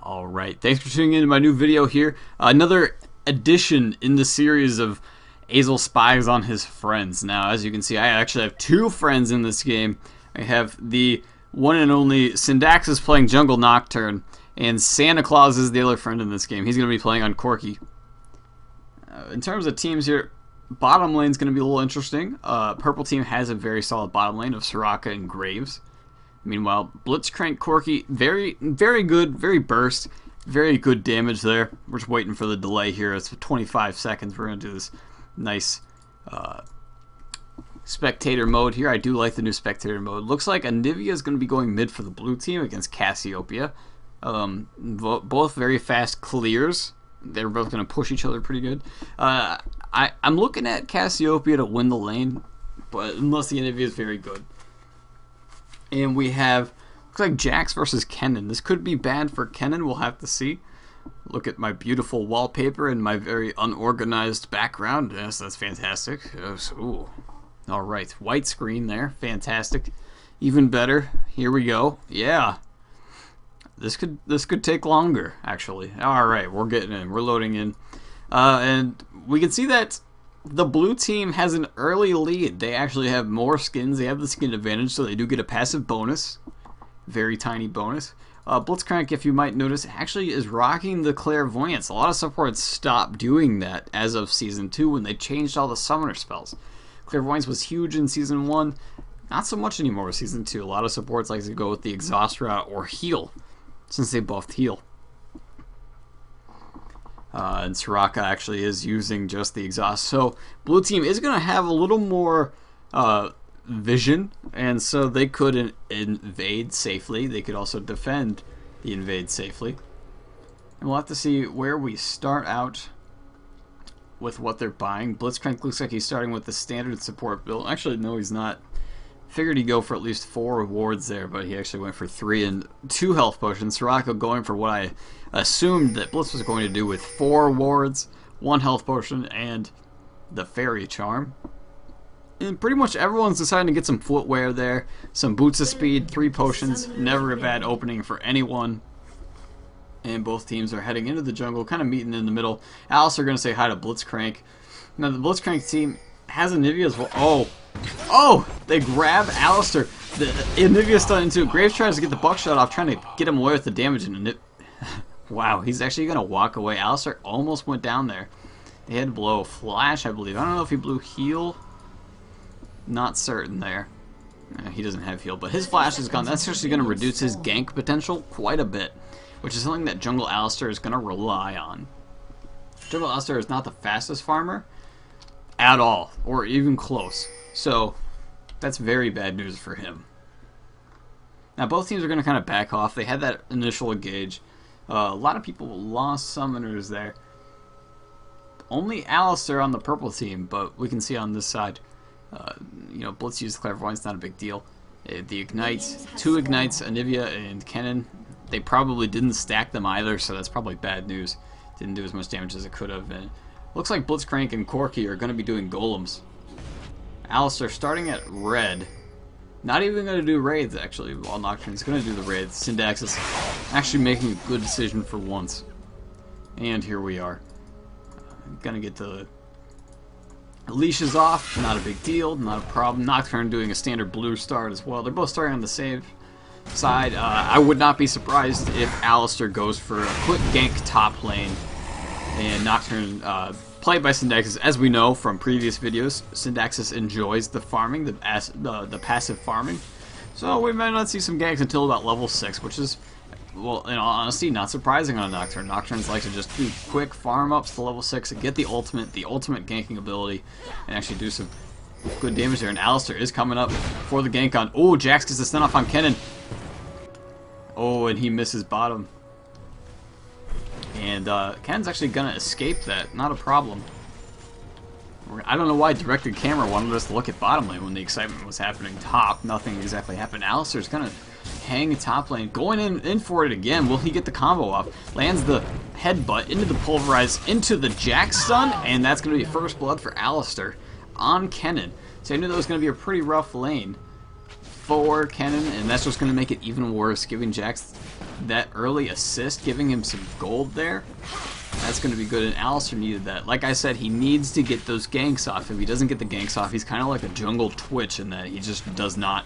Alright, thanks for tuning in to my new video here. Another addition in the series of Asil spies on his friends. Now, as you can see, I actually have two friends in this game. I have the one and only Syndaxis playing Jungle Nocturne, and Santa Claus is the other friend in this game. He's going to be playing on Corki. In terms of teams here, bottom lane is going to be a little interesting. Purple team has a very solid bottom lane of Soraka and Graves. Meanwhile, Blitzcrank Corki, very good, very burst, very good damage there. We're just waiting for the delay here. It's 25 seconds. We're going to do this nice Spectator mode here. I do like the new Spectator mode. Looks like Anivia is going to be going mid for the blue team against Cassiopeia. Both very fast clears. They're both going to push each other pretty good. I'm looking at Cassiopeia to win the lane, but unless the Anivia is very good. And we have, looks like Jax versus Kennen. This could be bad for Kennen. We'll have to see. Look at my beautiful wallpaper and my very unorganized background. Yes, that's fantastic. Yes, ooh. All right, white screen there. Fantastic. Even better. Here we go. Yeah. This could take longer, actually. All right, we're getting in. We're loading in. And we can see that the blue team has an early lead. They actually have more skins. They have the skin advantage, so they do get a passive bonus. Very tiny bonus. Blitzcrank, if you might notice, actually is rocking the Clairvoyance. A lot of supports stopped doing that as of Season 2 when they changed all the summoner spells. Clairvoyance was huge in Season 1. Not so much anymore with Season 2. A lot of supports like to go with the exhaust route or heal, since they buffed heal. And Soraka actually is using just the exhaust. So blue team is going to have a little more vision, and so they could invade safely. They could also defend the invade safely. And we'll have to see where we start out with what they're buying. Blitzcrank looks like he's starting with the standard support build. Actually, no, he's not. Figured he'd go for at least 4 wards there, but he actually went for 3 and 2 health potions. Soraka going for what I assumed that Blitz was going to do with 4 wards, 1 health potion, and the fairy charm. And pretty much everyone's deciding to get some footwear there, some boots of speed, 3 potions, never a bad opening for anyone. And both teams are heading into the jungle, kind of meeting in the middle. Alis are going to say hi to Blitzcrank. Now the Blitzcrank team has Anivia as well. Oh, they grab Alistair. The Anivia's done into it. Graves tries to get the buckshot off, trying to get him away with the damage. And wow, he's actually going to walk away. Alistair almost went down there. They had to blow a flash, I believe. I don't know if he blew heal. Not certain there. He doesn't have heal, but his flash is gone. That's actually going to reduce his gank potential quite a bit, which is something that Jungle Alistair is going to rely on. Jungle Alistair is not the fastest farmer at all, or even close. So that's very bad news for him. Now both teams are going to kind of back off. They had that initial engage. A lot of people lost summoners there. Only Alistair on the purple team, but we can see on this side, you know, Blitz used Clairvoyance, not a big deal. The ignites, 2 ignites, Anivia and Kennen, they probably didn't stack them either, so that's probably bad news. Didn't do as much damage as it could have. And looks like Blitzcrank and Corki are going to be doing golems. Alistair starting at red. Not even going to do raids, actually, while Nocturne's going to do the raids. Syndaxis actually making a good decision for once. And here we are. Going to get the leashes off. Not a big deal, not a problem. Nocturne doing a standard blue start as well. They're both starting on the same side. I would not be surprised if Alistair goes for a quick gank top lane. And Nocturne, played by Syndaxis, as we know from previous videos, Syndaxis enjoys the farming, the passive farming. So we might not see some ganks until about level 6, which is, well, in all honesty, not surprising on a Nocturne. Nocturnes like to just do quick farm ups to level 6 and get the ultimate ganking ability, and actually do some good damage there. And Alistair is coming up for the gank on. Oh, Jax gets the stun off on Kennen. Oh, and he misses bottom. And Kennen's actually going to escape that. Not a problem. I don't know why directed camera wanted us to look at bottom lane when the excitement was happening top. Nothing exactly happened. Alistair's going to hang top lane. Going in for it again. Will he get the combo off? Lands the headbutt into the pulverize, into the Jax stun. And that's going to be first blood for Alistair on Kennen. So I knew that was going to be a pretty rough lane for Kennen, and that's just going to make it even worse, giving Jax that early assist, giving him some gold there. That's going to be good, and Alistair needed that. Like I said, he needs to get those ganks off. If he doesn't get the ganks off, he's kind of like a jungle Twitch in that he just does not.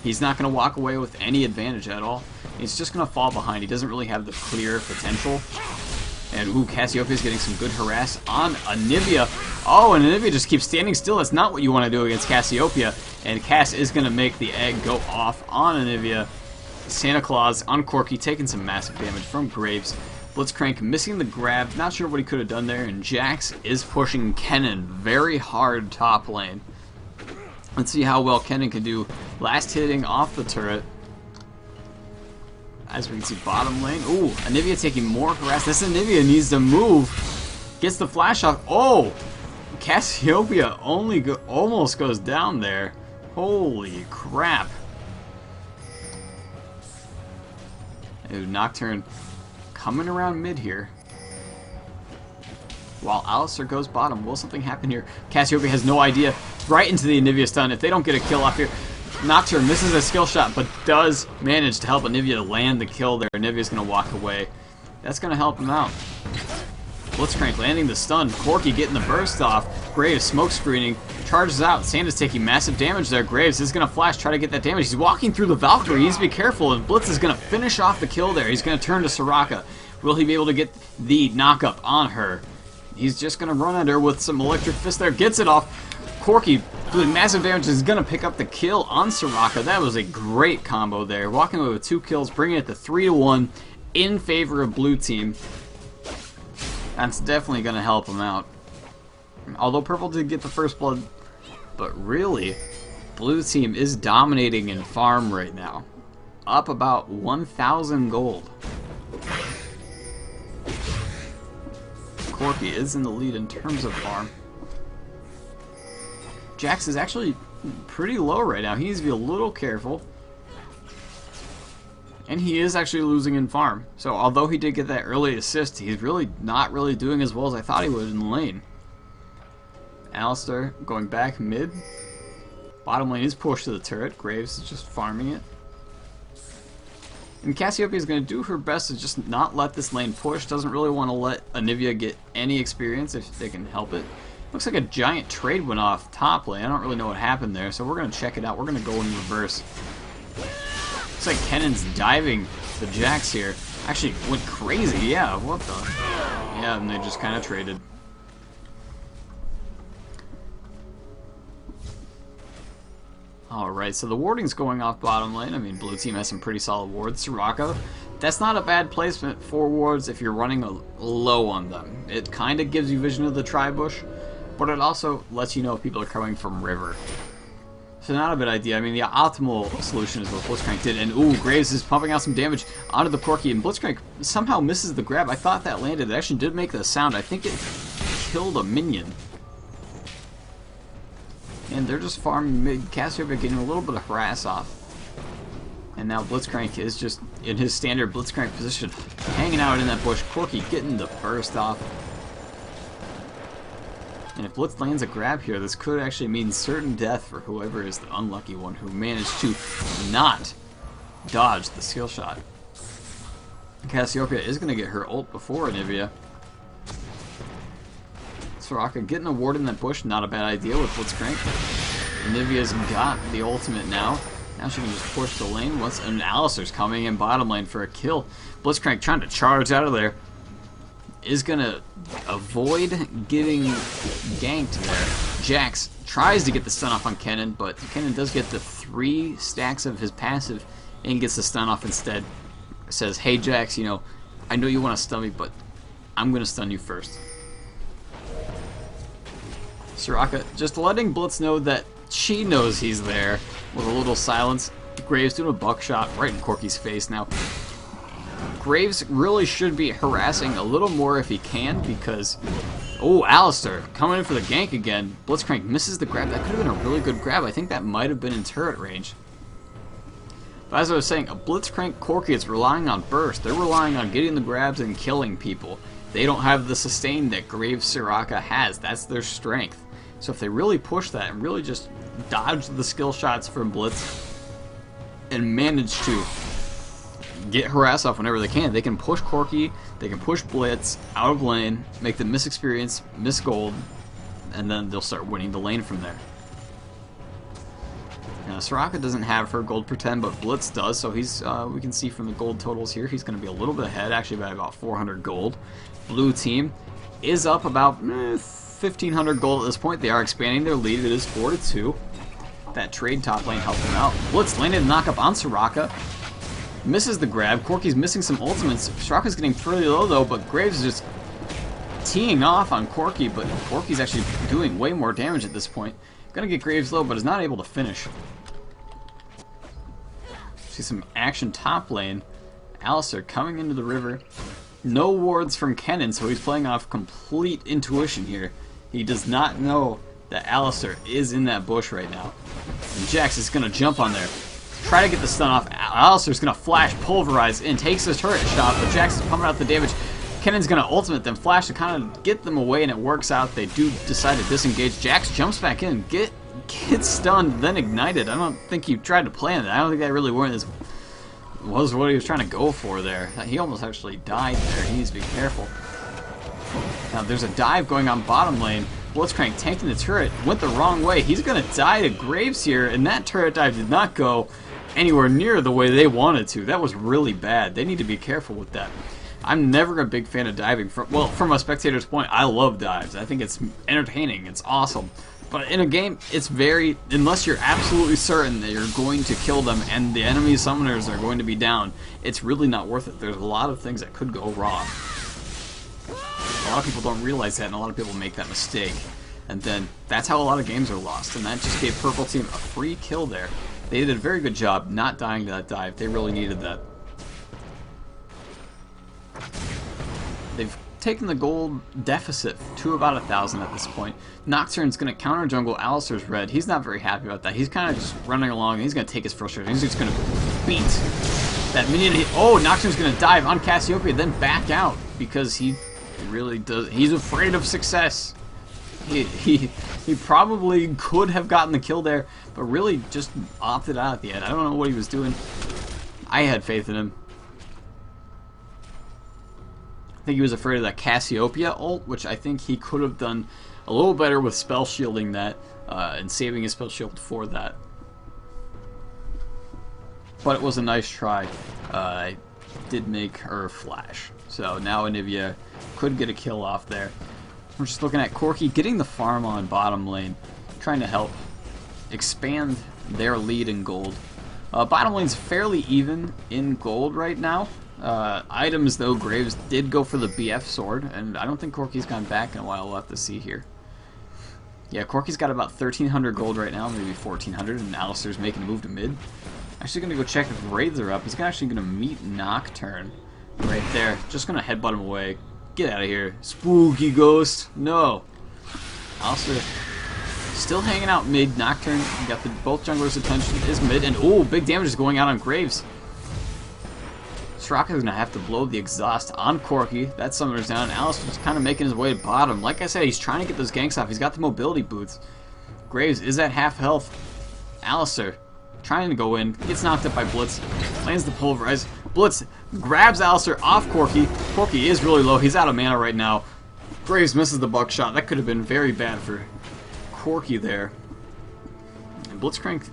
He's not going to walk away with any advantage at all. He's just going to fall behind. He doesn't really have the clear potential. And, ooh, Cassiopeia's getting some good harass on Anivia. Oh, and Anivia just keeps standing still. That's not what you want to do against Cassiopeia. And Cass is going to make the egg go off on Anivia. Santa Claus on Corki, taking some massive damage from Graves. Blitzcrank missing the grab. Not sure what he could have done there. And Jax is pushing Kennen very hard top lane. Let's see how well Kennen can do. Last hitting off the turret. As we can see, bottom lane. Ooh, Anivia taking more harass. This Anivia needs to move. Gets the flash off. Oh! Cassiopeia almost goes down there. Holy crap. Ooh, Nocturne coming around mid here. While Alistair goes bottom. Will something happen here? Cassiopeia has no idea. Right into the Anivia stun. If they don't get a kill off here, Nocturne misses a skill shot, but does manage to help Anivia land the kill there. Anivia's going to walk away. That's going to help him out. Blitzcrank landing the stun. Corki getting the burst off. Graves smoke screening. Charges out. Santa's taking massive damage there. Graves is going to flash, try to get that damage. He's walking through the Valkyrie. He needs to be careful, and Blitz is going to finish off the kill there. He's going to turn to Soraka. Will he be able to get the knock-up on her? He's just going to run at her with some electric fist there. Gets it off. Corki doing massive damage is going to pick up the kill on Soraka. That was a great combo there. Walking away with 2 kills, bringing it to 3-1 in favor of blue team. That's definitely going to help him out. Although purple did get the first blood, but really, blue team is dominating in farm right now. Up about 1,000 gold. Corki is in the lead in terms of farm. Jax is actually pretty low right now. He needs to be a little careful. And he is actually losing in farm. So although he did get that early assist, he's really not really doing as well as I thought he would in the lane. Alistair going back mid. Bottom lane is pushed to the turret. Graves is just farming it. And Cassiopeia is going to do her best to just not let this lane push. Doesn't really want to let Anivia get any experience if they can help it. Looks like a giant trade went off top lane. I don't really know what happened there, so we're going to check it out. We're going to go in reverse. Looks like Kennen's diving the Jax here. Actually went crazy. Yeah, what the? Yeah, and they just kind of traded. Alright, so the warding's going off bottom lane. I mean, blue team has some pretty solid wards. Soraka, that's not a bad placement for wards if you're running low on them. It kind of gives you vision of the tri-bush, but it also lets you know if people are coming from river. So not a bad idea. I mean, the optimal solution is what Blitzcrank did. And ooh, Graves is pumping out some damage onto the Corki, and Blitzcrank somehow misses the grab. I thought that landed. It actually did make the sound. I think it killed a minion. And they're just farming mid. Cassiopeia getting a little bit of harass off. And now Blitzcrank is just in his standard Blitzcrank position, hanging out in that bush. Corki getting the burst off. And if Blitz lands a grab here, this could actually mean certain death for whoever is the unlucky one who managed to not dodge the skill shot. Cassiopeia is going to get her ult before Anivia. Soraka getting a ward in that bush, not a bad idea with Blitzcrank. Anivia's got the ultimate now. Now she can just push the lane. And Alistair's coming in bottom lane for a kill. Blitzcrank trying to charge out of there. Is going to avoid getting ganked there. Jax tries to get the stun off on Kennen, but Kennen does get the 3 stacks of his passive and gets the stun off instead. Says, hey Jax, you know, I know you want to stun me, but I'm going to stun you first. Soraka just letting Blitz know that she knows he's there with a little silence. Graves doing a buckshot right in Corki's face now. Graves really should be harassing a little more if he can, because... Oh, Alistair coming in for the gank again. Blitzcrank misses the grab. That could have been a really good grab. I think that might have been in turret range. But as I was saying, a Blitzcrank Corki is relying on burst. They're relying on getting the grabs and killing people. They don't have the sustain that Graves Soraka has. That's their strength. So if they really push that and really just dodge the skill shots from Blitz, and manage to get harass off whenever they can. They can push Corki, they can push Blitz out of lane, make them miss experience, miss gold, and then they'll start winning the lane from there. Now, Soraka doesn't have her gold pretend, but Blitz does, so he's we can see from the gold totals here, he's going to be a little bit ahead, actually by about 400 gold. Blue team is up about 1,500 gold at this point. They are expanding their lead. It is 4-2. That trade top lane helped them out. Blitz landed a knock-up on Soraka. Misses the grab. Corki's missing some ultimates. Soraka's getting fairly low, though, but Graves is just teeing off on Corki, but Corki's actually doing way more damage at this point. Gonna get Graves low, but is not able to finish. See some action top lane. Asil coming into the river. No wards from Kennen, so he's playing off complete intuition here. He does not know that Asil is in that bush right now. And Jax is gonna jump on there. Try to get the stun off. Alistair's gonna flash, pulverize in, takes his turret shot, but Jax is pumping out the damage. Kennen's gonna ultimate them, flash to kind of get them away, and it works out. They do decide to disengage. Jax jumps back in, gets stunned, then ignited. I don't think he tried to plan that. I don't think that really was what he was trying to go for there. He almost actually died there. He needs to be careful. Now there's a dive going on bottom lane. Blitzcrank tanking the turret, went the wrong way. He's gonna die to Graves here, and that turret dive did not go anywhere near the way they wanted to. That was really bad. They need to be careful with that. I'm never a big fan of diving. From a spectator's point, I love dives. I think it's entertaining. It's awesome. But in a game, it's very... Unless you're absolutely certain that you're going to kill them and the enemy summoners are going to be down, it's really not worth it. There's a lot of things that could go wrong. A lot of people don't realize that, and a lot of people make that mistake. And then that's how a lot of games are lost. And that just gave Purple Team a free kill there. They did a very good job not dying to that dive. They really needed that. They've taken the gold deficit to about 1,000 at this point. Nocturne's going to counter jungle Alistar's red. He's not very happy about that. He's kind of just running along. He's going to take his frustration. He's just going to beat that minion. Oh, Nocturne's going to dive on Cassiopeia, then back out because he really does. He's afraid of success. He probably could have gotten the kill there, but really just opted out at the end. I don't know what he was doing. I had faith in him. I think he was afraid of that Cassiopeia ult, which I think he could have done a little better with spell shielding that and saving his spell shield for that. But it was a nice try. I did make her flash. So now Anivia could get a kill off there. We're just looking at Corki getting the farm on bottom lane, trying to help expand their lead in gold. Bottom lane's fairly even in gold right now. Items, though, Graves did go for the BF sword, and I don't think Corki's gone back in a while. We'll have to see here. Yeah, Corki's got about 1,300 gold right now, maybe 1,400, and Alistar's making a move to mid. Actually going to go check if raids are up. He's actually going to meet Nocturne right there. Just going to headbutt him away. Get out of here. Spooky ghost. No. Alistar still hanging out mid. Nocturne got both junglers' attention. Is mid. And oh, big damage is going out on Graves. Soraka's going to have to blow the exhaust on Corki. That summoner's down. Alistar's kind of making his way to bottom. Like I said, he's trying to get those ganks off. He's got the mobility boots. Graves is at half health. Alistar trying to go in. Gets knocked up by Blitz. Lands the pulverize. Blitz grabs Alistar off Corki. Corki is really low. He's out of mana right now. Graves misses the buckshot. That could have been very bad for Corki there. And Blitzcrank,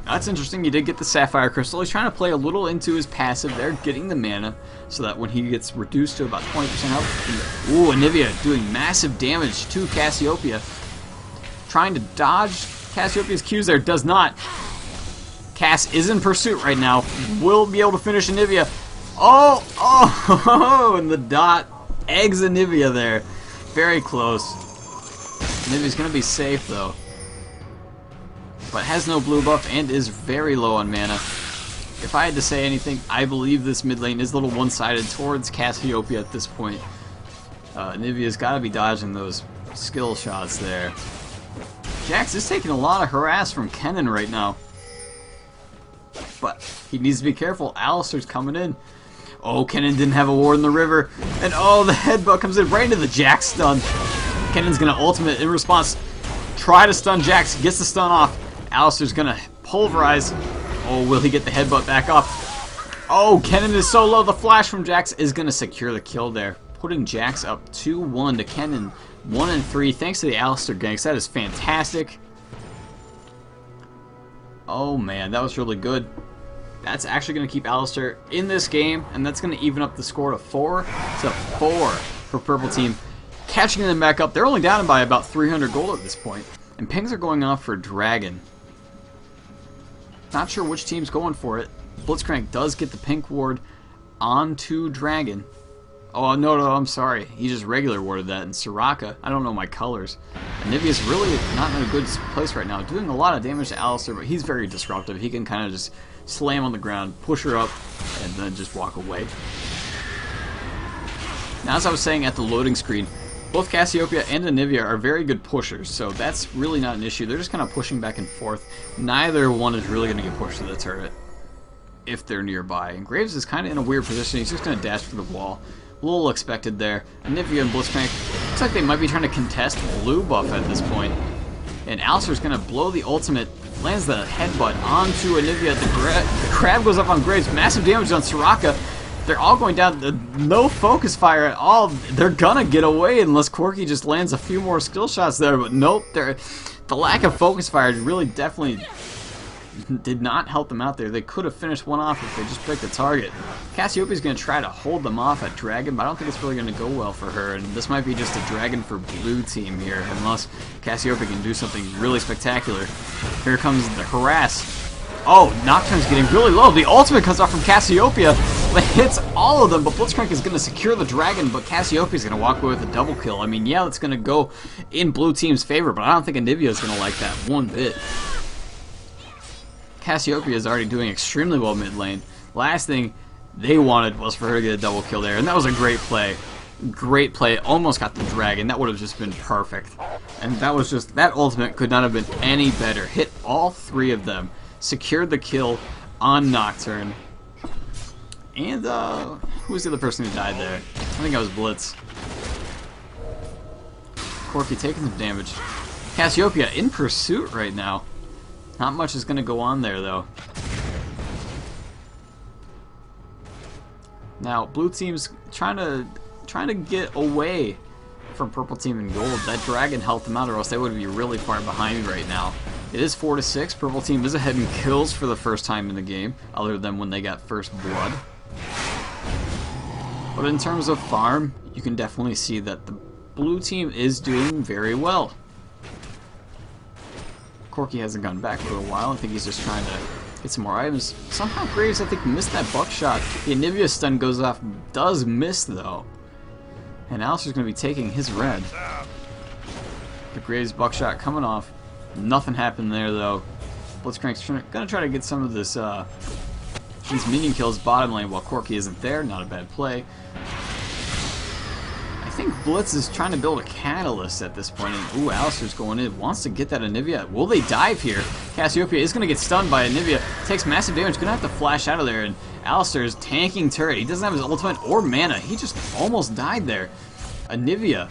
that's interesting. He did get the Sapphire Crystal. He's trying to play a little into his passive there, getting the mana, so that when he gets reduced to about 20% health... Ooh, Anivia doing massive damage to Cassiopeia. Trying to dodge Cassiopeia's Qs there. Does not. Cass is in pursuit right now. Will be able to finish Anivia. Oh, and the dot eggs Anivia there. Very close. Anivia's going to be safe, though. But has no blue buff and is very low on mana. If I had to say anything, I believe this mid lane is a little one-sided towards Cassiopeia at this point. Anivia's got to be dodging those skill shots there. Jax is taking a lot of harass from Kennen right now. But he needs to be careful. Alistar's coming in. Oh, Kennen didn't have a ward in the river. And oh, the headbutt comes in right into the Jax stun. Kennen's going to ultimate in response. Try to stun Jax. Gets the stun off. Alistar's going to pulverize. Oh, will he get the headbutt back up? Oh, Kennen is so low. The flash from Jax is going to secure the kill there, putting Jax up 2-1 to Kennen, 1 and 3. Thanks to the Alistair ganks. That is fantastic. Oh man, that was really good. That's actually going to keep Alistair in this game, and that's going to even up the score to 4-4 for Purple Team. Catching them back up. They're only down by about 300 gold at this point. And pings are going off for Dragon. Not sure which team's going for it. Blitzcrank does get the pink ward onto Dragon. Oh, no, I'm sorry. He just regular warded that. And Soraka, I don't know my colors. Anivia's really not in a good place right now. Doing a lot of damage to Alistair, but he's very disruptive. He can kind of just slam on the ground, push her up, and then just walk away. Now, as I was saying at the loading screen, both Cassiopeia and Anivia are very good pushers, so that's really not an issue. They're just kind of pushing back and forth. Neither one is really going to get pushed to the turret if they're nearby. And Graves is kind of in a weird position. He's just going to dash for the wall. A little expected there. Anivia and Blitzcrank, looks like they might be trying to contest blue buff at this point. And Alistair's going to blow the ultimate, lands the headbutt onto Anivia. The crab goes up on Graves, massive damage on Soraka. They're all going down, no focus fire at all. They're gonna get away unless Corky just lands a few more skill shots there, but nope. The lack of focus fire really definitely did not help them out there. They could have finished one off if they just picked a target. Cassiopeia's gonna try to hold them off at Dragon, but I don't think it's really gonna go well for her, and this might be just a Dragon for blue team here, unless Cassiopeia can do something really spectacular. Here comes the harass. Oh, Nocturne's getting really low. The ultimate comes off from Cassiopeia. It hits all of them, but Blitzcrank is going to secure the Dragon, but Cassiopeia is going to walk away with a double kill. I mean, yeah, it's going to go in blue team's favor, but I don't think Anivia is going to like that one bit. Cassiopeia is already doing extremely well mid lane. Last thing they wanted was for her to get a double kill there, and that was a great play. Great play. Almost got the Dragon. That would have just been perfect. And that was just, that ultimate could not have been any better. Hit all three of them. Secured the kill on Nocturne. And, who was the other person who died there? I think that was Blitz. Corky taking some damage. Cassiopeia in pursuit right now. Not much is going to go on there, though. Now, blue team's trying to get away from purple team and gold. That Dragon helped them out, or else they would be really far behind right now. It is 4-6. Purple team is ahead in kills for the first time in the game, other than when they got first blood. But in terms of farm, you can definitely see that the blue team is doing very well. Corky hasn't gone back for a while. I think he's just trying to get some more items. Somehow Graves, I think, missed that buckshot. The Anivia stun goes off, does miss though. And Alistair's going to be taking his red. The Graves buckshot coming off. Nothing happened there though. Blitzcrank's gonna try to get some of this these minion kills bottom lane while Corky isn't there. Not a bad play. I think Blitz is trying to build a catalyst at this point. And ooh, Alistair's going in. Wants to get that Anivia. Will they dive here? Cassiopeia is gonna get stunned by Anivia. Takes massive damage. Gonna have to flash out of there. And Alistair's tanking turret. He doesn't have his ultimate or mana. He just almost died there. Anivia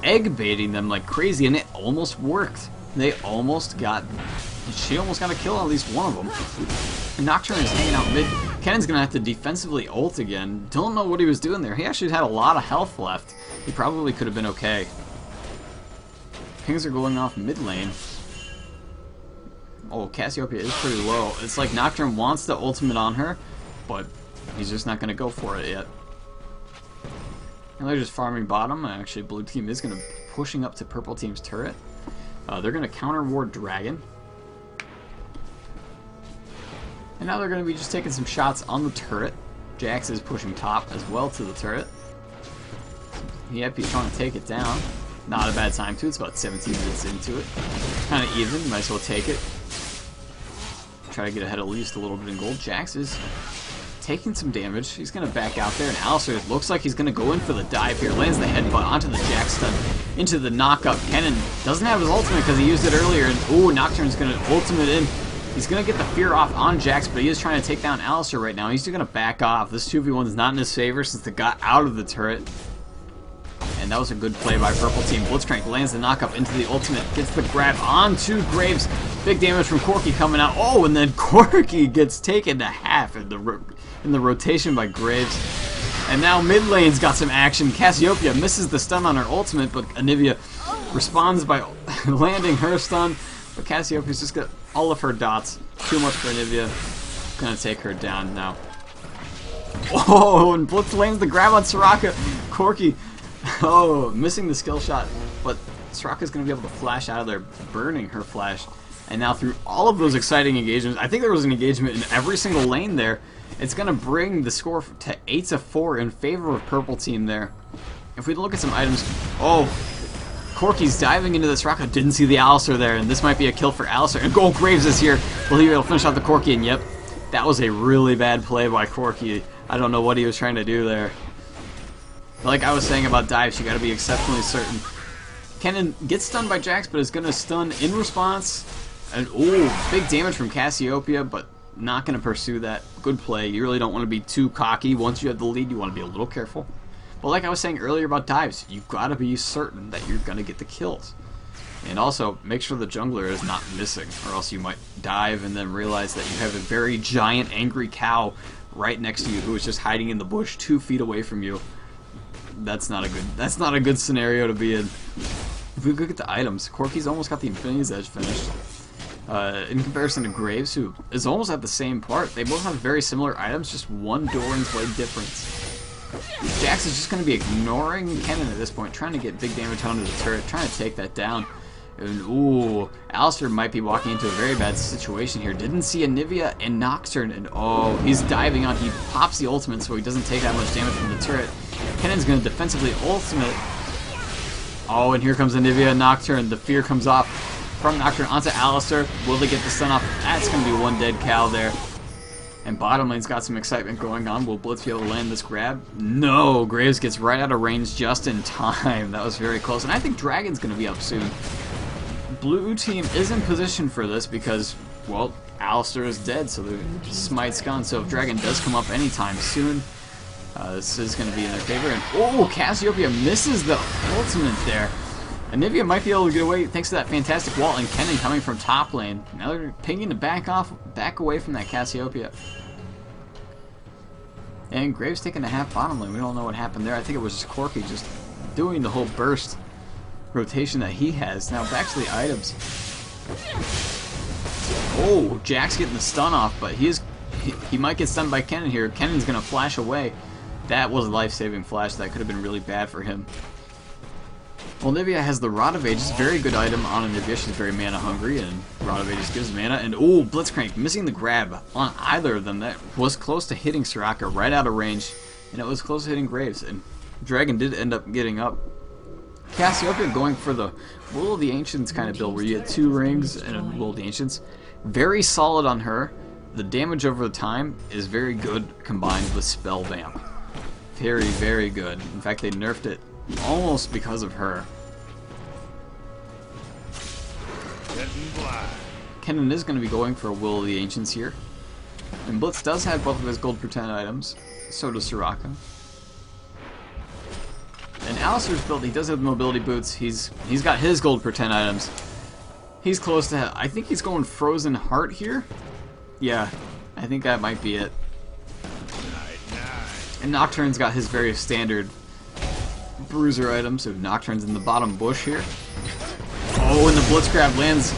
egg baiting them like crazy, and it almost worked. She almost got a kill on at least one of them. And Nocturne is hanging out mid. Kennen's gonna have to defensively ult again. Don't know what he was doing there. He actually had a lot of health left. He probably could have been okay. Pings are going off mid lane. Oh, Cassiopeia is pretty low. It's like Nocturne wants the ultimate on her, but he's just not gonna go for it yet. And they're just farming bottom. Actually, blue team is going to be pushing up to purple team's turret. They're going to counter ward Dragon. And now they're going to be just taking some shots on the turret. Jax is pushing top as well to the turret. Yep, he's trying to take it down. Not a bad time too. It's about 17 minutes into it. Kind of even. Might as well take it. Try to get ahead at least a little bit in gold. Jax is taking some damage. He's going to back out there, and Alistair looks like he's going to go in for the dive here. Lands the headbutt onto the Jax stun, into the knockup. Kennen doesn't have his ultimate because he used it earlier, and ooh, Nocturne's going to ultimate in. He's going to get the fear off on Jax, but he is trying to take down Alistair right now. He's still going to back off. This 2v1 is not in his favor since they got out of the turret. And And that was a good play by purple team. Blitzcrank lands the knock up into the ultimate, gets the grab onto Graves. Big damage from Corky coming out. Oh, and then Corky gets taken to half in the rotation by Graves. And now mid lane's got some action. Cassiopeia misses the stun on her ultimate, but Anivia responds by landing her stun. But Cassiopeia's just got all of her dots. Too much for Anivia. Gonna take her down now. Oh, and Blitz lands the grab on Soraka. Corky, oh, missing the skill shot. But Soraka's gonna be able to flash out of there, burning her flash. And now through all of those exciting engagements, I think there was an engagement in every single lane there. It's gonna bring the score to 8-4 in favor of purple team there. If we look at some items, oh, Corky's diving into this Soraka. Didn't see the Alistar there, and this might be a kill for Alistar. And Gold Graves is here. Will he be able to finish out the Corky? And yep, that was a really bad play by Corky. I don't know what he was trying to do there. Like I was saying about dives, you gotta be exceptionally certain. Kennen gets stunned by Jax, but is gonna stun in response. And oh, big damage from Cassiopeia, but not gonna pursue that. Good play. You really don't want to be too cocky. Once you have the lead, you want to be a little careful. But like I was saying earlier about dives, you've got to be certain that you're going to get the kills. And also, make sure the jungler is not missing, or else you might dive and then realize that you have a very giant angry cow right next to you who is just hiding in the bush 2 feet away from you. That's not a good scenario to be in. If we look at the items, Corky's almost got the Infinity's Edge finished. In comparison to Graves, who is almost at the same part. They both have very similar items, just one Doran's Blade difference. Jax is just going to be ignoring Kennen at this point, trying to get big damage onto the turret, trying to take that down. And ooh, Alistar might be walking into a very bad situation here. Didn't see Anivia and Nocturne, and oh, he's diving on. He pops the ultimate so he doesn't take that much damage from the turret. Kennen's going to defensively ultimate. Oh, and here comes Anivia and Nocturne. The fear comes off from Nocturne onto Alistar. Will they get the stun off? That's going to be one dead cow there. And bottom lane's got some excitement going on. Will Blitz be able to land this grab? No! Graves gets right out of range just in time. That was very close. And I think Dragon's going to be up soon. Blue team is in position for this because, well, Alistar is dead, so the smite's gone. So if Dragon does come up anytime soon, this is going to be in their favor. And oh, Cassiopeia misses the ultimate there. Anivia might be able to get away thanks to that fantastic wall, and Kennen coming from top lane. Now they're pinging to back away from that Cassiopeia. And Graves taking a half bottom lane. We don't know what happened there. I think it was just Corky just doing the whole burst rotation that he has. Now back to the items. Oh, Jax getting the stun off, but he might get stunned by Kennen here. Kennen's going to flash away. That was a life-saving flash. That could have been really bad for him. Well, Anivia has the Rod of Ages, very good item on Anivia. She's very mana hungry, and Rod of Ages gives mana. And oh, Blitzcrank missing the grab on either of them. That was close to hitting Soraka right out of range, and it was close to hitting Graves. And Dragon did end up getting up. Cassiopeia going for the Will of the Ancients kind of build, where you get 2 rings and a Will of the Ancients. Very solid on her. The damage over the time is very good combined with Spell Vamp. Very, very good. In fact, they nerfed it almost because of her. Kennen is going to be going for a Will of the Ancients here. And Blitz does have both of his gold per 10 items. So does Soraka. And Alistar's build, he does have mobility boots. He's got his gold per 10 items. He's close to, I think he's going Frozen Heart here. Yeah, I think that might be it. And Nocturne's got his very standard bruiser item, so Nocturne's in the bottom bush here. Oh, and the Blitz grab lands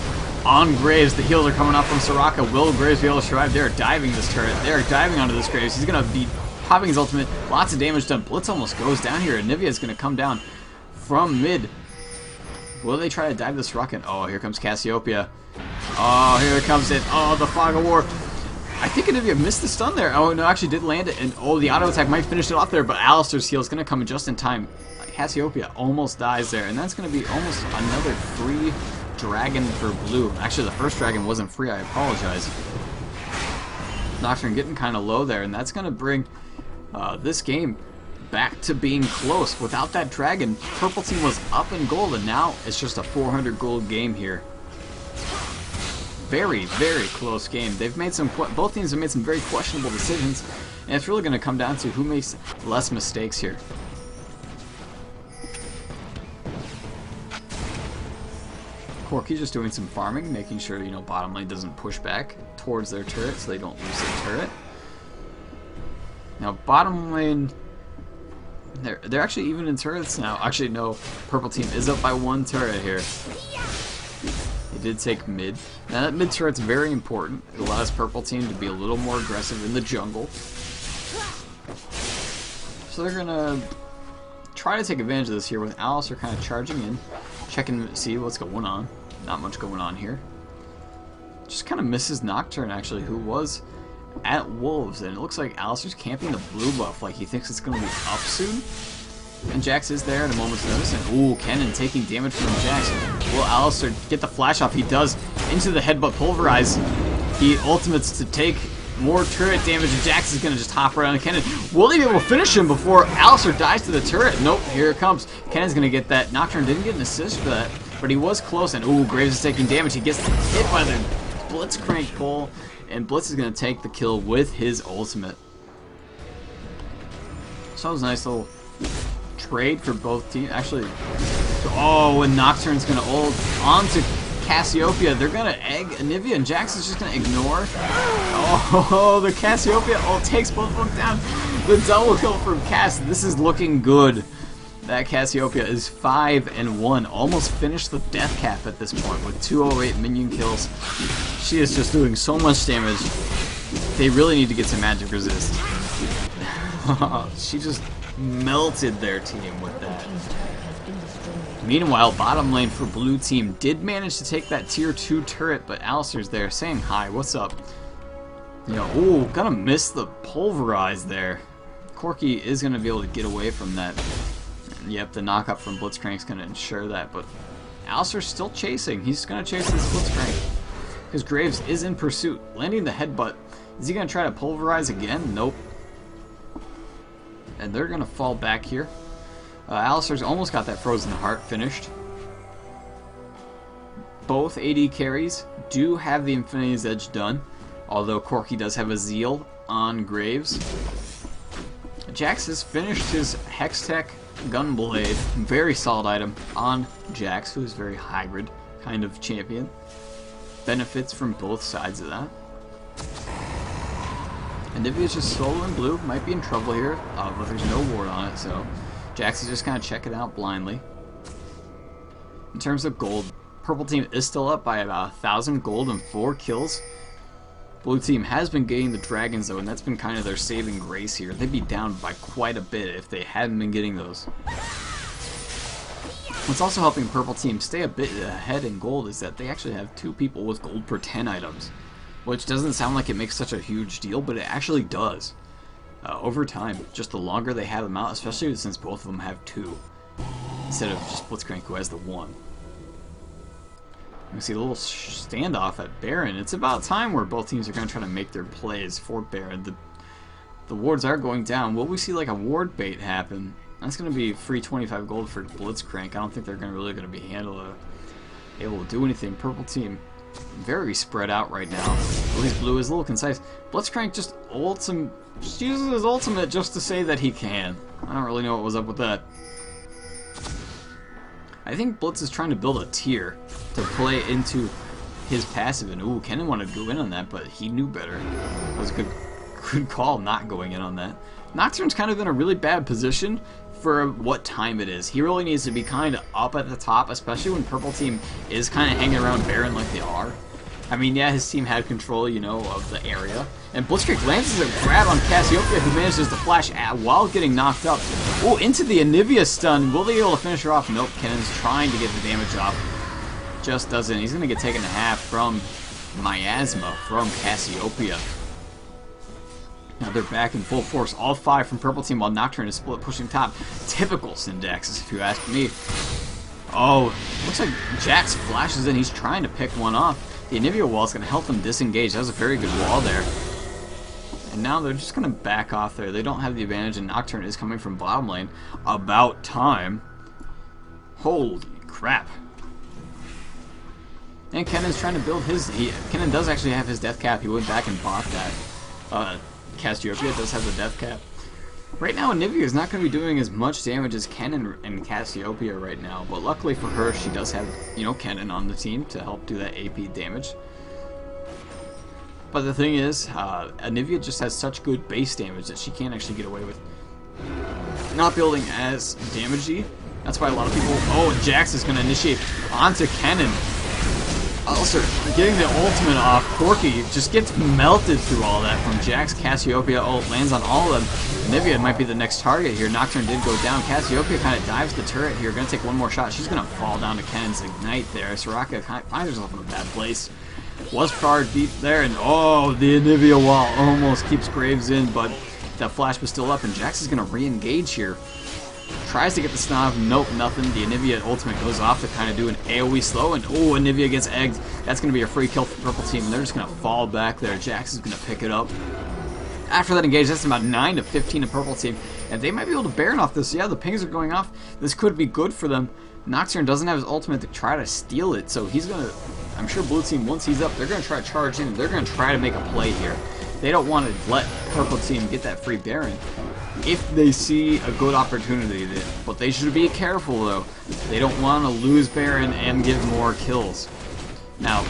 on Graves. The heals are coming off from Soraka. Will Graves be able to survive? They're diving this turret. They're diving onto this Graves. He's going to be popping his ultimate. Lots of damage done. Blitz almost goes down here. Anivia is going to come down from mid. Will they try to dive this rocket? Oh, here comes Cassiopeia. Oh, here comes it. Oh, the Fog of War. I think Anivia missed the stun there. Oh, no, actually did land it. And oh, the auto attack might finish it off there, but Alistar's heal is going to come just in time. Cassiopeia almost dies there, and that's going to be almost another free dragon for blue. Actually, the first dragon wasn't free. I apologize. Nocturne getting kind of low there, and that's going to bring this game back to being close. Without that dragon, purple team was up in gold, and now it's just a 400 gold game here. Very, very close game. They've made some. Both teams have made some very questionable decisions, and it's really going to come down to who makes less mistakes here. Corki's just doing some farming, making sure, you know, bottom lane doesn't push back towards their turret so they don't lose their turret. Now, bottom lane, they're actually even in turrets now. Actually, no, purple team is up by 1 turret here. They did take mid. Now, that mid turret's very important. It allows purple team to be a little more aggressive in the jungle. So they're going to try to take advantage of this here with Asil kind of charging in, checking to see what's going on. Not much going on here. Just kind of misses Nocturne, actually, who was at Wolves, and it looks like Alistair's camping the blue buff, like he thinks it's going to be up soon. And Jax is there at a moment's notice, and ooh, Kennen taking damage from Jax. Will Alistair get the flash off? He does. Into the headbutt pulverize. He ultimates to take more turret damage, and Jax is going to just hop around Kennen. Will he be able to finish him before Alistair dies to the turret? Nope, here it comes. Kennen's going to get that. Nocturne didn't get an assist for that, but he was close, and ooh, Graves is taking damage. He gets hit by the Blitzcrank pull, and Blitz is going to take the kill with his ultimate. So that was a nice little trade for both teams. Actually, oh, and Nocturne's going to ult onto Cassiopeia. They're going to egg Anivia, and Jax is just going to ignore. Oh, the Cassiopeia ult takes both of them down. The double kill from Cass. This is looking good. That Cassiopeia is 5-1. Almost finished the death cap at this point with 208 minion kills. She is just doing so much damage. They really need to get some magic resist. She just melted their team with that. Meanwhile, bottom lane for blue team did manage to take that tier 2 turret, but Alistair's there saying hi, what's up? You know, ooh, gonna miss the pulverize there. Corki is gonna be able to get away from that. Yep, the knockup from Blitzcrank's going to ensure that, but Alistair's still chasing. He's going to chase this Blitzcrank because Graves is in pursuit. Landing the headbutt. Is he going to try to pulverize again? Nope. And they're going to fall back here. Alistair's almost got that Frozen Heart finished. Both AD carries do have the Infinity's Edge done, although Corki does have a Zeal on Graves. Jax has finished his Hextech Gunblade, very solid item on Jax, who is very hybrid kind of champion. Benefits from both sides of that. And Nivea's just solo in blue, might be in trouble here, but there's no ward on it, so Jax is just kind of checking it out blindly. In terms of gold, purple team is still up by about 1,000 gold and 4 kills. Blue team has been getting the dragons though, and that's been kind of their saving grace here. They'd be down by quite a bit if they hadn't been getting those. What's also helping purple team stay a bit ahead in gold is that they actually have 2 people with gold per 10 items. Which doesn't sound like it makes such a huge deal, but it actually does. Over time, just the longer they have them out, especially since both of them have 2. Instead of just Blitzcrank who has the 1. You see a little standoff at Baron. It's about time where both teams are going to try to make their plays for Baron. The wards are going down. Will we see like a ward bait happen? That's going to be free 25 gold for Blitzcrank. I don't think they're really going to be able to do anything. Purple team very spread out right now. At least blue is a little concise. Blitzcrank just uses his ultimate just to say that he can. I don't really know what was up with that. I think Blitz is trying to build a tier to play into his passive, and ooh, Kennen wanted to go in on that, but he knew better. It was a good call not going in on that. Nocturne's kind of in a really bad position for what time it is. He really needs to be kind of up at the top, especially when purple team is kind of hanging around Baron like they are. I mean, yeah, his team had control, you know, of the area. And Blitzcrank lances a grab on Cassiopeia, who manages to flash while getting knocked up. Oh, into the Anivia stun. Will they be able to finish her off? Nope, Kennen's trying to get the damage off. Just doesn't. He's going to get taken in half from Miasma from Cassiopeia. Now they're back in full force, all 5 from purple team, while Nocturne is split pushing top. Typical Syndaxis, if you ask me. Oh, looks like Jax flashes in. He's trying to pick one off. The Anivia wall is going to help them disengage. That was a very good wall there. And now they're just going to back off there. They don't have the advantage, and Nocturne is coming from bottom lane. About time. Holy crap. And Kennen's trying to build his... Kennen does actually have his death cap. He went back and bought that. Cassiopeia does have the death cap. Right now, Anivia is not going to be doing as much damage as Ken and Cassiopeia right now, but luckily for her, she does have, you know, Kennen on the team to help do that AP damage. But the thing is, Anivia just has such good base damage that she can't actually get away with not building as damagey. That's why a lot of people... Oh, Jax is going to initiate onto Kennen. Also, getting the ultimate off, Corki just gets melted through all that from Jax. Cassiopeia ult lands on all of them. Anivia might be the next target here. Nocturne did go down. Cassiopeia kind of dives the turret here. Going to take one more shot. She's going to fall down to Kennen's Ignite there. Soraka finds herself in a bad place. Was far deep there, and oh, the Anivia wall almost keeps Graves in, but that flash was still up, and Jax is going to re-engage here. Tries to get the Snog, nope, nothing. The Anivia ultimate goes off to kind of do an AoE slow, and oh, Anivia gets egged. That's going to be a free kill for the purple team, and they're just going to fall back there. Jax is going to pick it up. After that engage, that's about 9 to 15 to purple team, and they might be able to Baron off this. Yeah, the pings are going off. This could be good for them. Nocturne doesn't have his ultimate to try to steal it, so he's going to... I'm sure blue team, once he's up, they're going to try to charge in. They're going to try to make a play here. They don't want to let purple team get that free Baron if they see a good opportunity. But they should be careful, though. They don't want to lose Baron and give more kills. Now,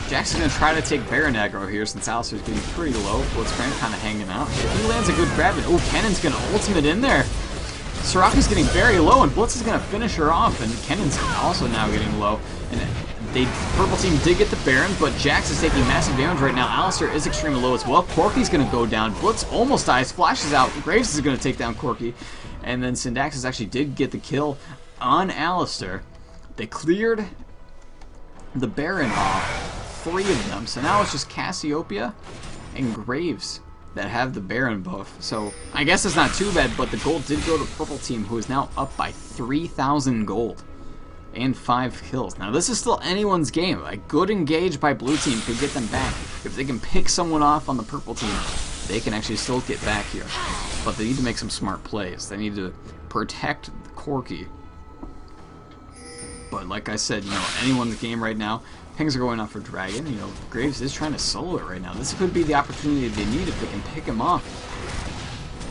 Jax is going to try to take Baron aggro here since Alistair's getting pretty low. Blitzcrank kind of hanging out. If he lands a good grab, and oh, Kennen's going to ultimate in there. Soraka's getting very low, and Blitz is going to finish her off, and Kennen's also now getting low. And purple team did get the Baron, but Jax is taking massive damage right now. Alistair is extremely low as well. Corki's going to go down. Blitz almost dies, flashes out. Graves is going to take down Corki. And then Syndaxis actually did get the kill on Alistair. They cleared the Baron off, 3 of them. So now it's just Cassiopeia and Graves that have the Baron buff. So I guess it's not too bad, but the gold did go to purple team, who is now up by 3,000 gold. And 5 kills. Now this is still anyone's game. A good engage by blue team could get them back. If they can pick someone off on the purple team, they can actually still get back here. But they need to make some smart plays. They need to protect Corki. But like I said, you know, anyone's game right now. Pings are going off for Dragon. You know, Graves is trying to solo it right now. This could be the opportunity they need if they can pick him off.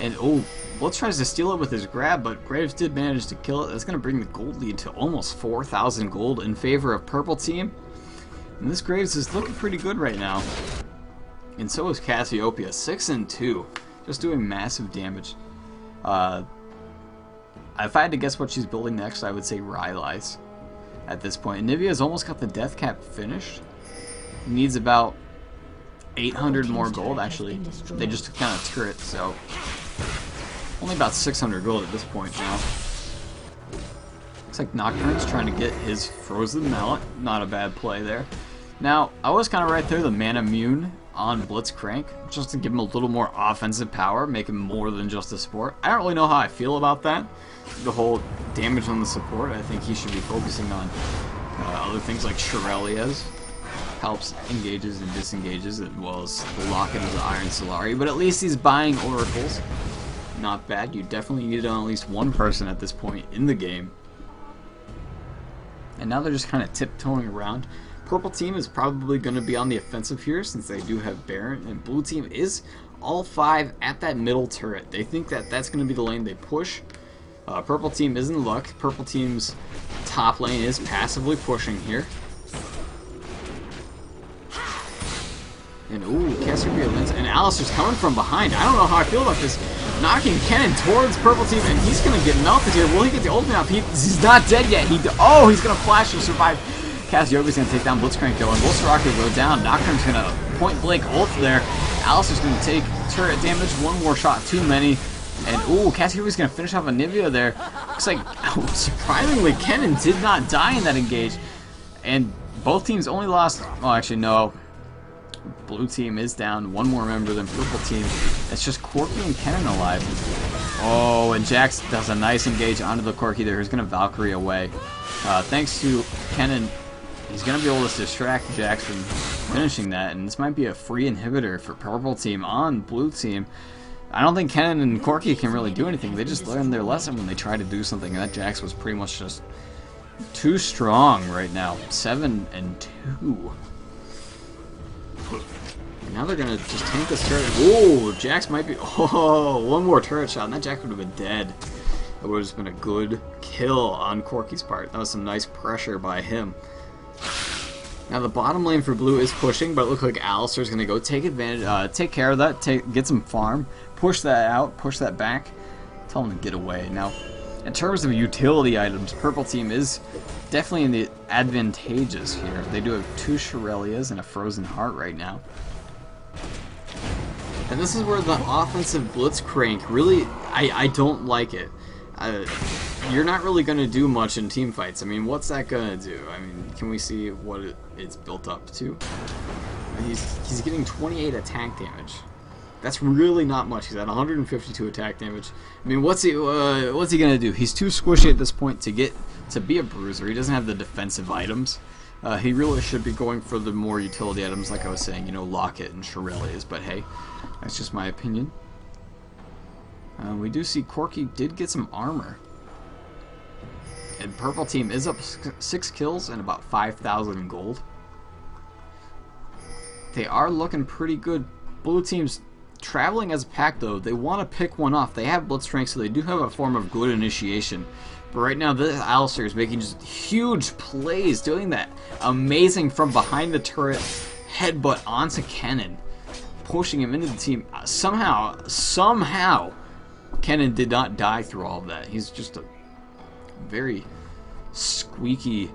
And oh, Blitz tries to steal it with his grab, but Graves did manage to kill it. That's going to bring the gold lead to almost 4,000 gold in favor of purple team. And this Graves is looking pretty good right now. And so is Cassiopeia, 6-2, just doing massive damage. If I had to guess what she's building next, I would say Rylai's at this point. Anivia has almost got the death cap finished. Needs about 800 more gold, actually. They just took down a turret, so... only about 600 gold at this point now. Looks like Nocturne's trying to get his Frozen Mallet. Not a bad play there. Now, I was kind of right there, the Mana Mune on Blitzcrank, just to give him a little more offensive power, make him more than just a support. I don't really know how I feel about that. The whole damage on the support, I think he should be focusing on other things like Shirelia's. Helps engages and disengages, as well as the Locket of the Iron Solari, but at least he's buying oracles. Not bad. You definitely need on at least one person at this point in the game. And now they're just kind of tiptoeing around. Purple team is probably going to be on the offensive here since they do have Baron, and blue team is all 5 at that middle turret. They think that that's going to be the lane they push. Purple team is in luck. Purple team's top lane is passively pushing here. And ooh, Cassiopeia lands, and Alistair's coming from behind. I don't know how I feel about this. Knocking Kennen towards purple team, and he's gonna get melted here. Will he get the ultimate off? He's not dead yet. He's gonna flash and survive. Cassiopeia's gonna take down Blitzcrank though, and will Soraka go down. Nocturne's gonna point blank ult there. Alistair's gonna take turret damage. One more shot too many. And ooh, Cassiopeia's gonna finish off Anivia there. Looks like surprisingly Kennen did not die in that engage. And both teams only lost, well actually no. Blue team is down one more member than purple team. It's just Corki and Kennen alive. Oh, and Jax does a nice engage onto the Corki there. He's going to Valkyrie away. Thanks to Kennen, he's going to be able to distract Jax from finishing that. And this might be a free inhibitor for purple team on blue team. I don't think Kennen and Corki can really do anything. They just learned their lesson when they tried to do something. That Jax was pretty much just too strong right now. 7-2. Now they're gonna just tank this turret. Whoa, Jax might be. Oh, one more turret shot, and that Jax would have been dead. It would have just been a good kill on Corki's part. That was some nice pressure by him. Now the bottom lane for blue is pushing, but it looks like Alistar's gonna go take advantage, take care of that, get some farm, push that out, push that back, tell him to get away. Now, in terms of utility items, purple team is definitely in the advantageous here. They do have 2 Shirelias and a Frozen Heart right now. And this is where the offensive Blitzcrank really, I don't like it. You're not really going to do much in team fights. I mean, what's that going to do? I mean, can we see what it's built up to? He's getting 28 attack damage. That's really not much. He's at 152 attack damage. I mean, what's he going to do? He's too squishy at this point to be a bruiser. He doesn't have the defensive items. He really should be going for the more utility items, like I was saying, you know, Locket and Shirelias. But hey, that's just my opinion. We do see Corki did get some armor. And purple team is up 6 kills and about 5,000 in gold. They are looking pretty good. Blue team's traveling as a pack, though. They want to pick one off. They have Blitzcrank, so they do have a form of good initiation. But right now, this Alistar is making just huge plays, doing that amazing from behind the turret headbutt onto Kennen, pushing him into the team. Somehow, Kennen did not die through all of that. He's just a very squeaky.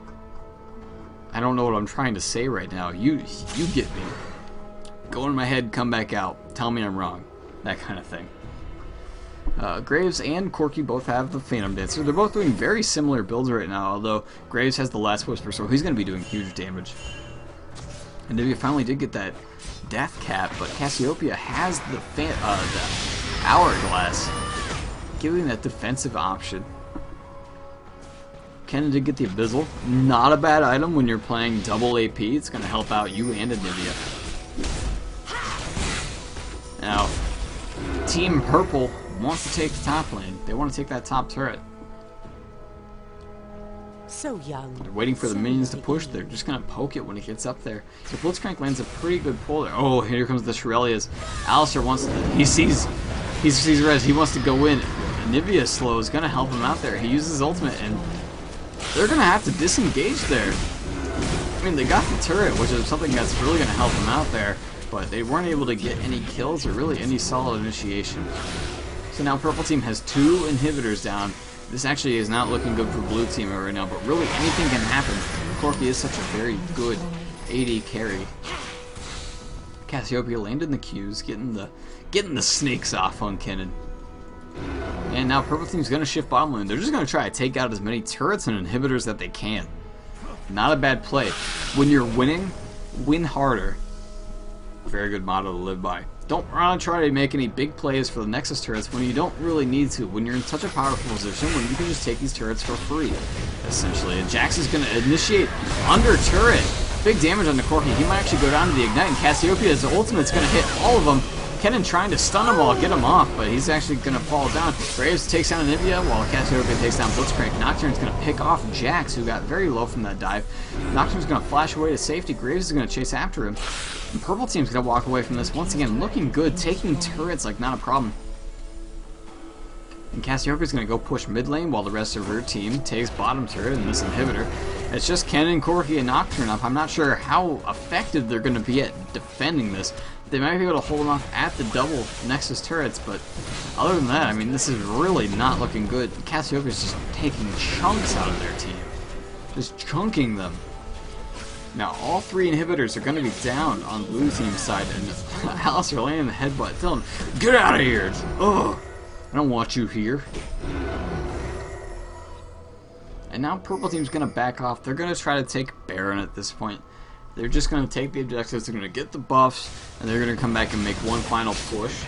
I don't know what I'm trying to say right now. You get me. Go in my head, come back out. Tell me I'm wrong. That kind of thing. Graves and Corki both have the Phantom Dancer. They're both doing very similar builds right now, although Graves has the Last Whisper, so he's going to be doing huge damage. And Nivea finally did get that Death Cap, but Cassiopeia has the Hourglass, giving that defensive option. Kennen did get the Abyssal. Not a bad item when you're playing double AP. It's going to help out you and Nivea. Now, Team Purple wants to take the top lane. They want to take that top turret. So young. They're waiting for the minions to push. They're just going to poke it when it gets up there. So Blitzcrank lands a pretty good pull there. Oh, here comes the Shirelias. Alistar wants to... He sees res. He wants to go in. Nivea slow is going to help him out there. He uses his ultimate, and they're going to have to disengage there. I mean, they got the turret, which is something that's really going to help them out there, but they weren't able to get any kills or really any solid initiation. So now purple team has 2 inhibitors down. This actually is not looking good for blue team right now, but really anything can happen. Corki is such a very good AD carry. Cassiopeia landed in the Qs, getting the snakes off on Kennen. And now purple team's going to shift bottom lane. They're just going to try to take out as many turrets and inhibitors that they can. Not a bad play. When you're winning, win harder. Very good motto to live by. Don't run and try to make any big plays for the Nexus turrets when you don't really need to. When you're in such a powerful position when you can just take these turrets for free, essentially. And Jax is going to initiate under turret. Big damage on the Corki. He might actually go down to the Ignite, and Cassiopeia's ultimate's going to hit all of them. Kennen trying to stun him all, get him off, but he's actually going to fall down. Graves takes down Nivea, while Cassiopeia takes down Blitzcrank. Nocturne's going to pick off Jax, who got very low from that dive. Nocturne's going to flash away to safety. Graves is going to chase after him. And purple team's going to walk away from this. Once again, looking good, taking turrets like not a problem. And Cassiopeia's going to go push mid lane, while the rest of her team takes bottom turret and this inhibitor. It's just Kennen, Corki, and Nocturne up. I'm not sure how effective they're going to be at defending this. They might be able to hold them off at the double Nexus turrets, but other than that, I mean, this is really not looking good. Cassiopeia's just taking chunks out of their team. Just chunking them. Now, all 3 inhibitors are going to be down on blue team's side, and Alistar landing the headbutt. Tell him, get out of here! Ugh! I don't want you here. And now purple team's going to back off. They're going to try to take Baron at this point. They're just going to take the objectives, they're going to get the buffs, and they're going to come back and make one final push.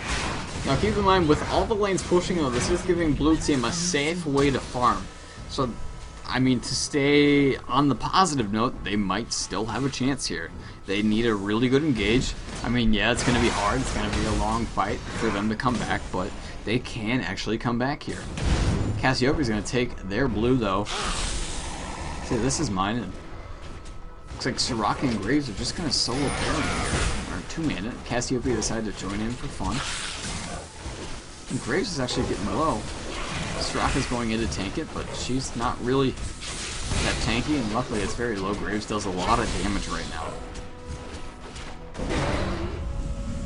Now keep in mind, with all the lanes pushing though, this is giving blue team a safe way to farm. So, I mean, to stay on the positive note, they might still have a chance here. They need a really good engage. I mean, yeah, it's going to be hard, it's going to be a long fight for them to come back, but they can actually come back here. Cassiopeia's going to take their blue though. See, this is mine, and looks like Sirach and Graves are just going to solo Baron here. 2 mana. Cassiopeia decided to join in for fun. And Graves is actually getting low. Soraka's going in to tank it, but she's not really that tanky, and luckily it's very low. Graves does a lot of damage right now.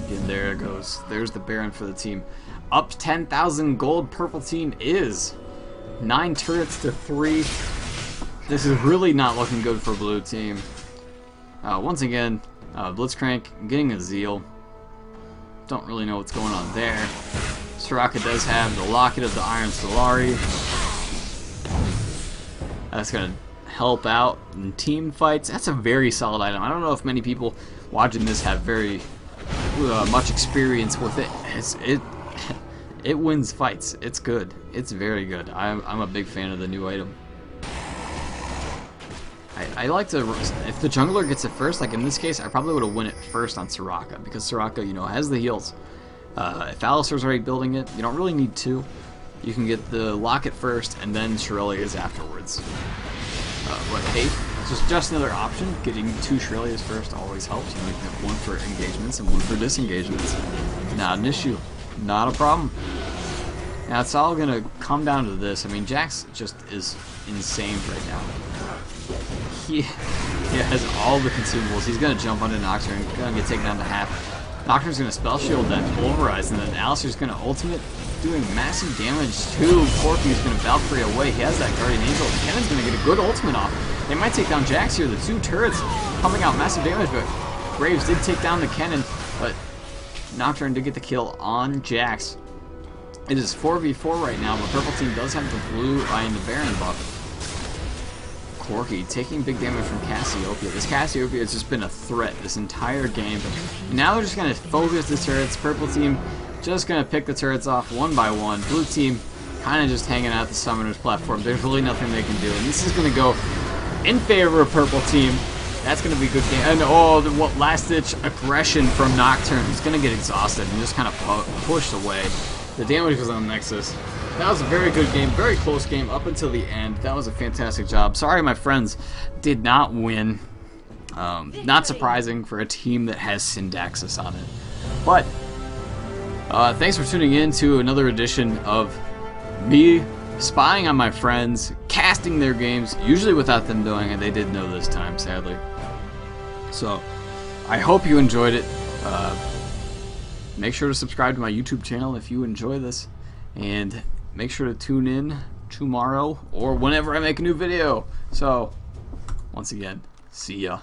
And there it goes. There's the Baron for the team. Up 10,000 gold. Purple team is 9 turrets to 3. This is really not looking good for blue team. Once again, Blitzcrank getting a Zeal. Don't really know what's going on there. Soraka does have the Locket of the Iron Solari. That's going to help out in team fights. That's a very solid item. I don't know if many people watching this have very much experience with it. It wins fights. It's good. It's very good. I'm a big fan of the new item. I like to, if the jungler gets it first, like in this case, I probably would have won it first on Soraka, because Soraka, you know, has the heals. If Alistar's already building it, you don't really need 2. You can get the Locket first, and then Shirelias afterwards. Hey, it's just another option. Getting 2 Shirelias first always helps. You know, you can have 1 for engagements and 1 for disengagements. Not an issue. Not a problem. Now, it's all going to come down to this. I mean, Jax just is insane right now. He has all the consumables. He's going to jump onto Nocturne. He's going to get taken down to half. Nocturne's going to Spell Shield, then Pulverize, and then Alistar's going to ultimate, doing massive damage to Corki, who's going to Valkyrie away. He has that Guardian Angel. Kennen's going to get a good ultimate off. They might take down Jax here. The 2 turrets pumping out massive damage, but Graves did take down the Kennen, but Nocturne did get the kill on Jax. It is 4v4 right now, but Purple Team does have the blue and the Baron buff. Corki taking big damage from Cassiopeia. This Cassiopeia has just been a threat this entire game. Now they're just going to focus the turrets. Purple Team just going to pick the turrets off one by one. Blue Team kind of just hanging out the Summoner's platform. There's really nothing they can do. And this is going to go in favor of Purple Team. That's going to be a good game. And oh, what last-ditch aggression from Nocturne. He's going to get exhausted and just kind of pushed away. The damage was on Nexus. That was a very good game, very close game up until the end. That was a fantastic job. Sorry my friends did not win. Not surprising for a team that has Syndaxis on it. But thanks for tuning in to another edition of me spying on my friends, casting their games, usually without them knowing, and they did know this time, sadly. So, I hope you enjoyed it. Make sure to subscribe to my YouTube channel if you enjoy this, and make sure to tune in tomorrow or whenever I make a new video. So, once again, see ya.